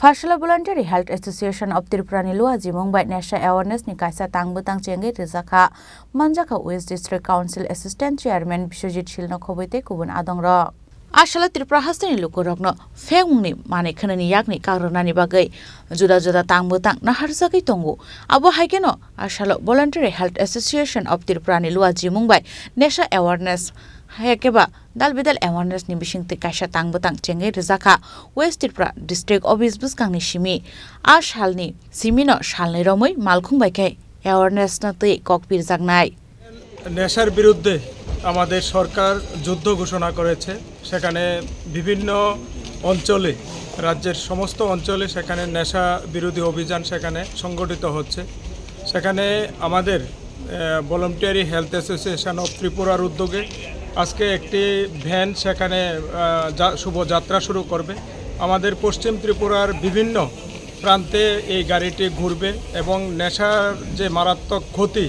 Farshala Voluntary Health Association of Tripura ni lua jimong bai nasha awareness ni kaisa tangbutang chenge rizakha Manjaka West District Council Assistant Chairman Bishojit Shilno khoboite kubun adongro Ashala Tripura hastani lukorokno fengni mane khanani yakni karonani bagai juda juda tangbutang na harsakai tongo abo haikeno Ashala Voluntary Health Association of Tripura ni lua jimong bai nasha awareness Hayakeba dalbidal awareness ni bishingte kaisa tangbutang chenge rizakha West Tripura District Office buskang ni shimi shalni simino shalni romoi malkhung baikai awareness na tei kokpir jagnai নেশার বিরুদ্ধে আমাদের সরকার যুদ্ধ ঘোষণা করেছে সেখানে বিভিন্ন অঞ্চলে রাজ্যের সমস্ত অঞ্চলে সেখানে নেশা বিরোধী অভিযান সেখানে সংগঠিত হচ্ছে সেখানে আমাদের ভলান্টিয়ারি হেলথ অ্যাসোসিয়েশন অফ ত্রিপুরার উদ্যোগে আজকে একটি ভ্যান সেখানে শুভযাত্রা শুরু করবে আমাদের পশ্চিম ত্রিপুরার বিভিন্ন প্রান্তে এই গাড়িটি ঘুরবে এবং নেশার যে মারাত্মক ক্ষতি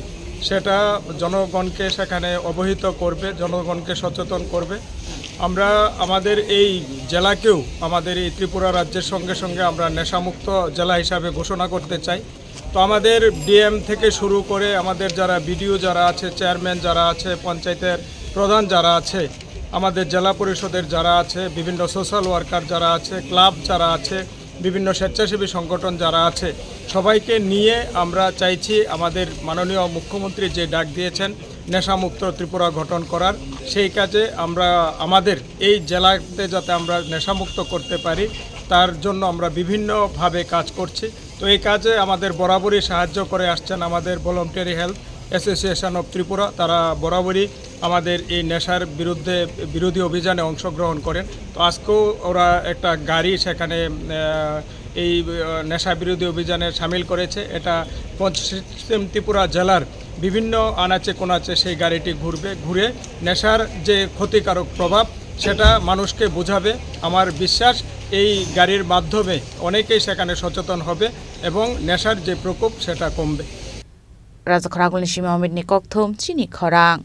সেটা জনগণকে সেখানে অবহিত করবে জনগণকে সচেতন করবে আমরা আমাদের এই জেলাকেও আমাদের এই ত্রিপুরা রাজ্যের সঙ্গে সঙ্গে আমরা নেশামুক্ত জেলা হিসাবে ঘোষণা করতে চাই তো আমাদের ডিএম থেকে শুরু করে আমাদের যারা বিডিও যারা আছে চেয়ারম্যান যারা আছে পঞ্চায়েতের প্রধান যারা আছে আমাদের জেলা পরিষদের যারা আছে বিভিন্ন সোশ্যাল ওয়ার্কার যারা আছে ক্লাব যারা আছে বিভিন্ন স্বেচ্ছাসেবী সংগঠন যারা আছে সবাইকে নিয়ে আমরা চাইছি আমাদের মাননীয় মুখ্যমন্ত্রী যে ডাক দিয়েছেন নেশামুক্ত ত্রিপুরা গঠন করার সেই কাজে আমরা আমাদের এই জেলাতে যাতে আমরা নেশামুক্ত করতে পারি তার জন্য আমরা বিভিন্নভাবে কাজ করছি তো এই কাজে আমাদের বরাবরই সাহায্য করে আসছেন আমাদের voluntary health association of Tripura তারা বরাবরই আমাদের এই নেশার বিরোধী অভিযানে অংশগ্রহণ করেন তো আজকেও ওরা একটা গাড়ি সেখানে এই নেশা বিরোধী অভিযানে সামিল করেছে এটা পশ্চিম ত্রিপুরা জেলার বিভিন্ন আনাচে কোনাচে সেই গাড়িটি ঘুরে নেশার যে ক্ষতিকারক প্রভাব সেটা মানুষকে বোঝাবে আমার বিশ্বাস এই গাড়ির মাধ্যমে অনেকেই সেখানে সচেতন হবে এবং নেশার যে প্রকোপ সেটা কমবে Raja Khoragul ni Shima Ahmed ni Kokthum Chini Khorang